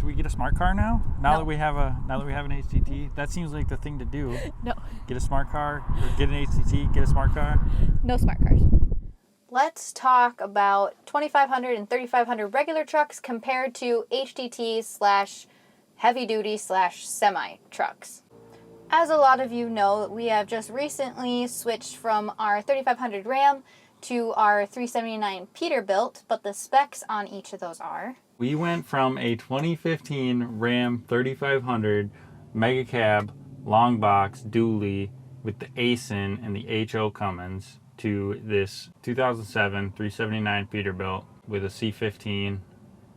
should we get a smart car now? Now No. that we have an HDT, that seems like the thing to do. No. Get a smart car, or get an HDT, get a smart car. No smart cars. Let's talk about 2500 and 3500 regular trucks compared to HDT / heavy duty / semi trucks. As a lot of you know, we have just recently switched from our 3500 Ram to our 379 Peterbilt, but the specs on each of those are. We went from a 2015 Ram 3500 Mega Cab long box dually with the ASIN and the HO Cummins to this 2007 379 Peterbilt with a C15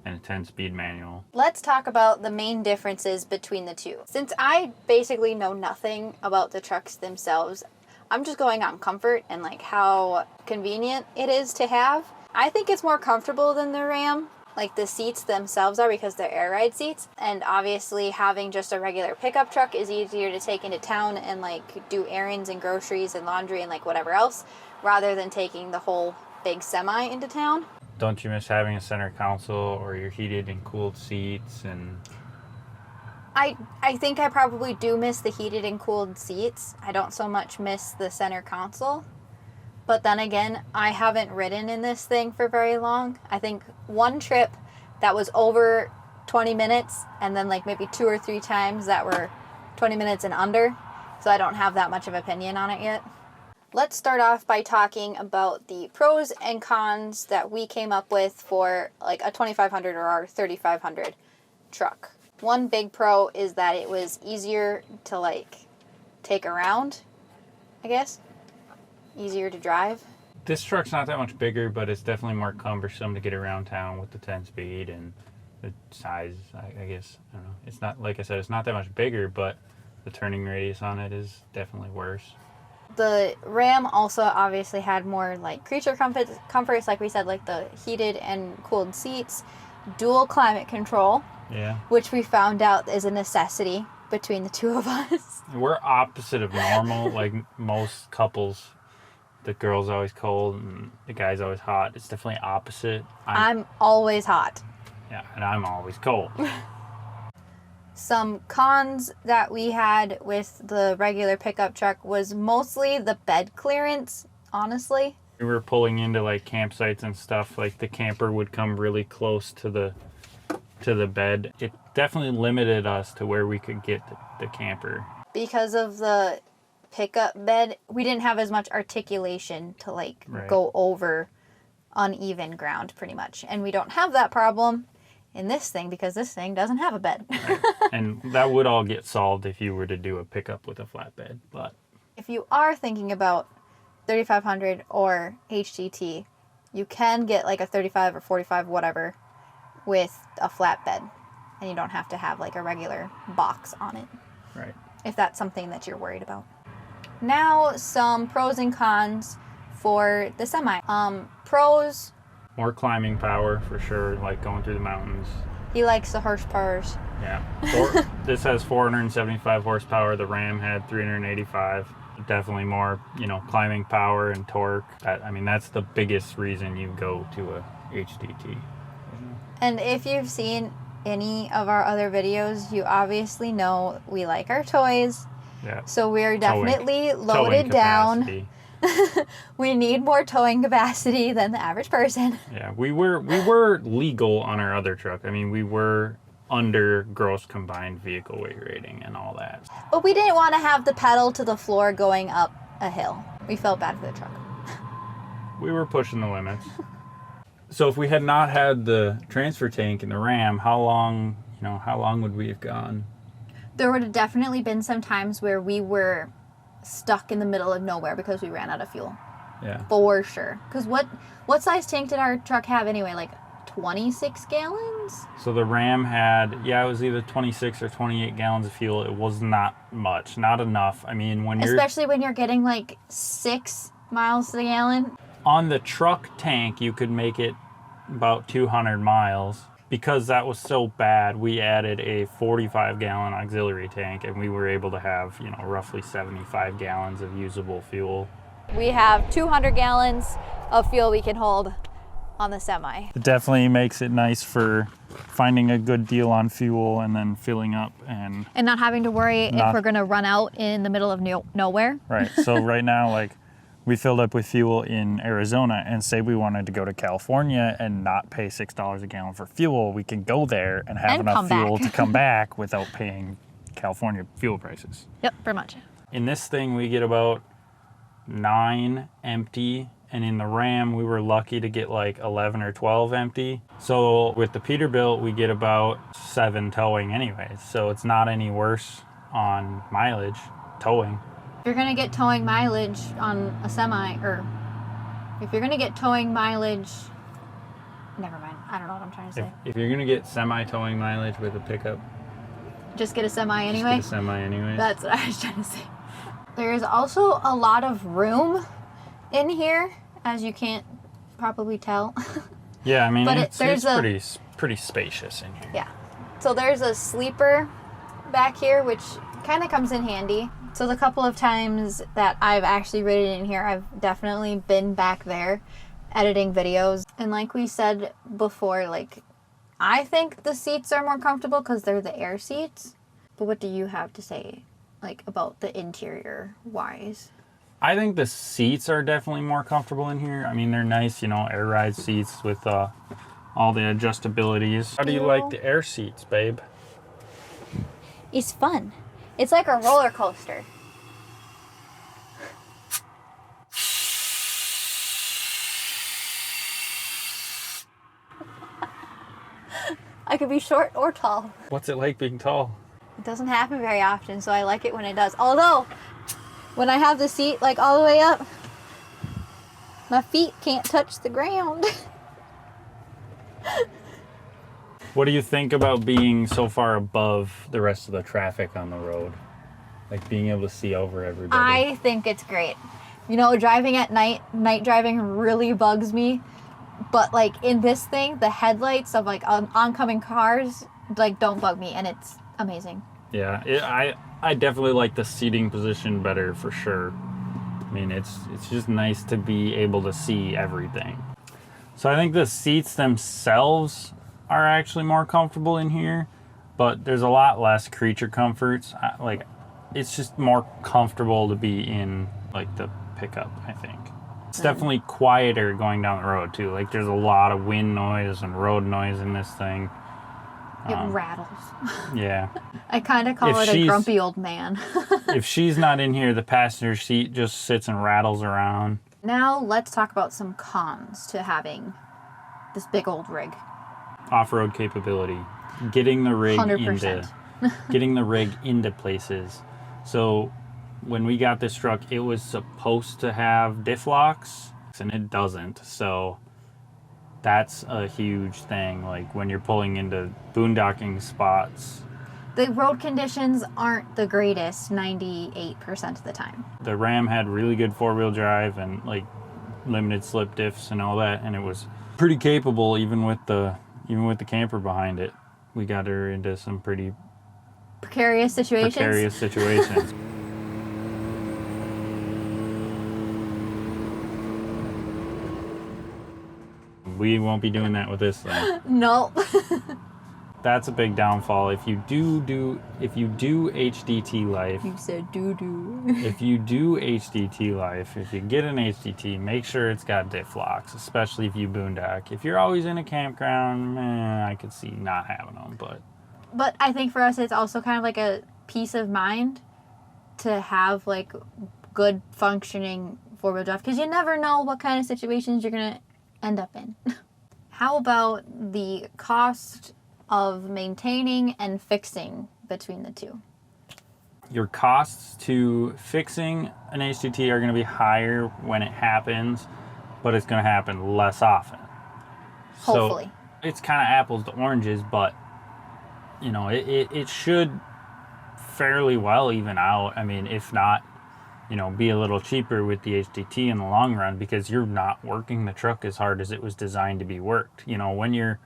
and a 10-speed manual. Let's talk about the main differences between the two. Since I basically know nothing about the trucks themselves, I'm just going on comfort and like how convenient it is to have. I think it's more comfortable than the Ram. Like the seats themselves are, because they're air ride seats, and obviously having just a regular pickup truck is easier to take into town and like do errands and groceries and laundry and like whatever else, rather than taking the whole big semi into town. Don't you miss having a center console or your heated and cooled seats? And I think I probably do miss the heated and cooled seats. I don't so much miss the center console. But then again, I haven't ridden in this thing for very long. I think one trip that was over 20 minutes, and then like maybe 2 or 3 times that were 20 minutes and under. So I don't have that much of an opinion on it yet. Let's start off by talking about the pros and cons that we came up with for like a 2500 or our 3500 truck. One big pro is that it was easier to like take around, I guess. Easier to drive. this truck's not that much bigger, but it's definitely more cumbersome to get around town with the 10-speed and the size, I guess. I don't know. It's not, like I said, it's not that much bigger, but the turning radius on it is definitely worse. The Ram also obviously had more like creature comforts, like we said, like the heated and cooled seats, dual climate control, Yeah. which we found out is a necessity between the two of us. We're opposite of normal. Like most couples, the girl's always cold and the guy's always hot. It's definitely opposite. I'm always hot. Yeah, and I'm always cold. Some cons that we had with the regular pickup truck was mostly the bed clearance, honestly. We were pulling into like campsites and stuff, like the camper would come really close to the bed. It definitely limited us to where we could get the camper. Because of the pickup bed, we didn't have as much articulation to like go over uneven ground pretty much. And we don't have that problem in this thing because this thing doesn't have a bed. Right. And that would all get solved if you were to do a pickup with a flatbed. But if you are thinking about 3500 or HDT, you can get like a 35 or 45 whatever with a flatbed, and you don't have to have like a regular box on it. Right. If that's something that you're worried about. Now some pros and cons for the semi. Pros: more climbing power for sure, like going through the mountains. he likes the horsepowers. Yeah. This has 475 horsepower. The Ram had 385. Definitely more, climbing power and torque. That's the biggest reason you go to a HDT. And if you've seen any of our other videos, you obviously know we like our toys. Yeah. So we're definitely loaded down. We need more towing capacity than the average person. Yeah, we were legal on our other truck. We were under gross combined vehicle weight rating and all that. But we didn't want to have the pedal to the floor going up a hill. We felt bad for the truck. We were pushing the limits. So if we had not had the transfer tank in the Ram, how long would we have gone? There would have definitely been some times where we were stuck in the middle of nowhere because we ran out of fuel. Yeah. For sure. Because what size tank did our truck have anyway? Like 26 gallons? So the Ram had, it was either 26 or 28 gallons of fuel. It was not much, not enough. Especially when you're getting like 6 miles to the gallon. On the truck tank, you could make it about 200 miles. Because that was so bad, we added a 45-gallon auxiliary tank, and we were able to have, roughly 75 gallons of usable fuel. We have 200 gallons of fuel we can hold on the semi. It definitely makes it nice for finding a good deal on fuel and then filling up and not having to worry if we're going to run out in the middle of nowhere. Right. So right now, like, we filled up with fuel in Arizona, and say we wanted to go to California and not pay $6 a gallon for fuel, we can go there and have enough fuel to come back without paying California fuel prices. Yep, pretty much. In this thing, we get about 9 empty, and in the Ram, we were lucky to get like 11 or 12 empty. So with the Peterbilt, we get about 7 towing anyways. So it's not any worse on mileage towing. If you're going to get towing mileage on a semi, or if you're going to get towing mileage, never mind. I don't know what I'm trying to say. If you're going to get semi-towing mileage with a pickup, just get a semi anyway? Just get a semi anyway. That's what I was trying to say. There's also a lot of room in here, as you can't probably tell. Yeah, I mean, but it's pretty spacious in here. Yeah. So there's a sleeper back here, which kind of comes in handy. So the couple of times that I've actually ridden in here, I've definitely been back there editing videos. And like we said before, like, I think the seats are more comfortable because they're the air seats. But what do you have to say, like, about the interior wise? I think the seats are definitely more comfortable in here. I mean, they're nice, you know, air ride seats with all the adjustabilities. How do you like the air seats, babe? It's fun. It's like a roller coaster. I could be short or tall. What's it like being tall? It doesn't happen very often, so I like it when it does. Although, when I have the seat like all the way up, my feet can't touch the ground. What do you think about being so far above the rest of the traffic on the road? Like being able to see over everybody? I think it's great. You know, driving at night driving really bugs me. But like in this thing, the headlights of like oncoming cars like don't bug me, and it's amazing. Yeah, I definitely like the seating position better for sure. I mean, it's just nice to be able to see everything. So I think the seats themselves are actually more comfortable in here, but there's a lot less creature comforts. Like, it's just more comfortable to be in like the pickup, I think. It's definitely quieter going down the road too. Like, there's a lot of wind noise and road noise in this thing. It rattles. Yeah. I kind of call it a grumpy old man. If she's not in here, the passenger seat just sits and rattles around. Now let's talk about some cons to having this big old rig. Off-road capability. Getting the rig 100%. getting the rig into places. So when we got this truck, it was supposed to have diff locks, and it doesn't. So that's a huge thing, like when you're pulling into boondocking spots. The road conditions aren't the greatest 98% of the time. The Ram had really good four-wheel drive and like limited slip diffs and all that, and it was pretty capable even with the camper behind it. We got her into some pretty precarious situations. We won't be doing that with this thing. Nope. That's a big downfall. If you do HDT life. You said doo-doo. If you do HDT life, if you get an HDT, make sure it's got diff locks, especially if you boondock. If you're always in a campground, I could see not having them, But I think for us, it's also kind of like a peace of mind to have like good functioning four-wheel drive, because you never know what kind of situations you're going to end up in. How about the cost of maintaining and fixing between the two? Your costs to fixing an HDT are going to be higher when it happens, but it's going to happen less often. Hopefully. So it's kind of apples to oranges, but you know, it should fairly well even out. I mean, if not, you know, be a little cheaper with the HDT in the long run, because you're not working the truck as hard as it was designed to be worked. You know, when you're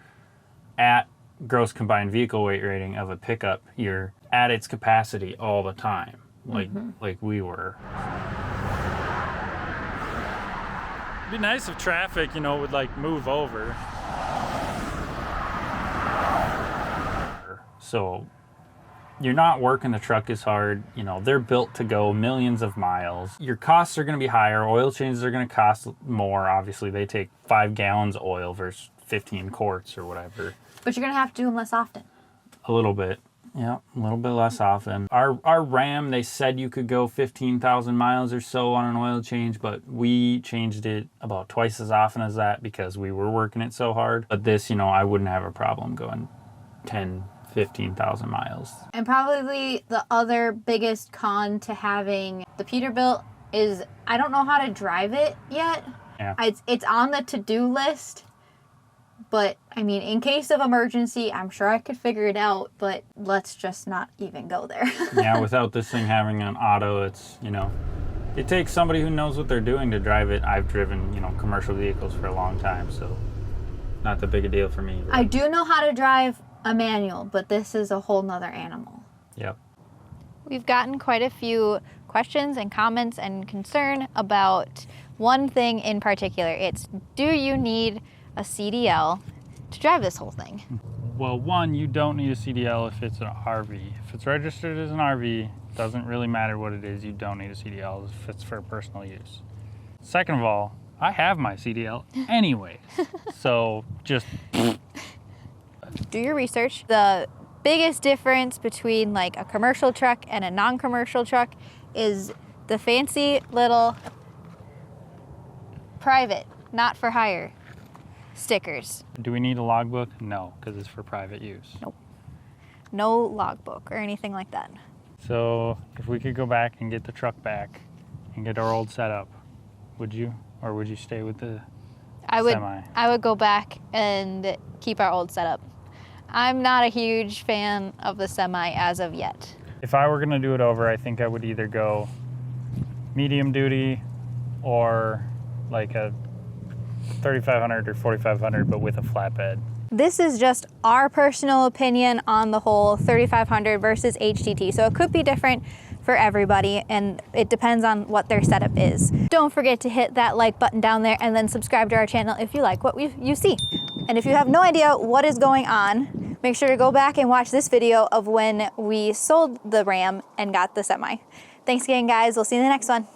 at gross combined vehicle weight rating of a pickup, you're at its capacity all the time, like we were. It'd be nice if traffic, you know, would like move over. So you're not working the truck as hard. You know, they're built to go millions of miles. Your costs are going to be higher. Oil changes are going to cost more. Obviously, they take 5 gallons of oil versus 15 quarts or whatever. But you're going to have to do them less often. A little bit. Yeah, a little bit less often. Our Ram, they said you could go 15,000 miles or so on an oil change, but we changed it about twice as often as that because we were working it so hard. But this, you know, I wouldn't have a problem going 10, 15,000 miles. And probably the other biggest con to having the Peterbilt is I don't know how to drive it yet. Yeah. It's on the to-do list. But, I mean, in case of emergency, I'm sure I could figure it out, but let's just not even go there. Yeah, without this thing having an auto, it's, you know, it takes somebody who knows what they're doing to drive it. I've driven, you know, commercial vehicles for a long time, so not that big a deal for me. But I do know how to drive a manual, but this is a whole nother animal. Yep. We've gotten quite a few questions and comments and concern about one thing in particular. It's, do you need a CDL to drive this whole thing? Well, one, you don't need a CDL if it's an RV. If it's registered as an RV, it doesn't really matter what it is, you don't need a CDL if it's for personal use. Second of all, I have my CDL anyways, so just do your research. The biggest difference between like a commercial truck and a non-commercial truck is the fancy little private, not for hire stickers. Do we need a logbook? No, because it's for private use. Nope. No logbook or anything like that. So if we could go back and get the truck back and get our old setup, would you? Or would you stay with the semi? I would go back and keep our old setup. I'm not a huge fan of the semi as of yet. If I were gonna do it over, I think I would either go medium duty or like a 3500 or 4500, but with a flatbed. This is just our personal opinion on the whole 3500 versus HDT. So it could be different for everybody and it depends on what their setup is. Don't forget to hit that like button down there and then subscribe to our channel if you like what you see. And if you have no idea what is going on, make sure to go back and watch this video of when we sold the Ram and got the semi. Thanks again, guys. We'll see you in the next one.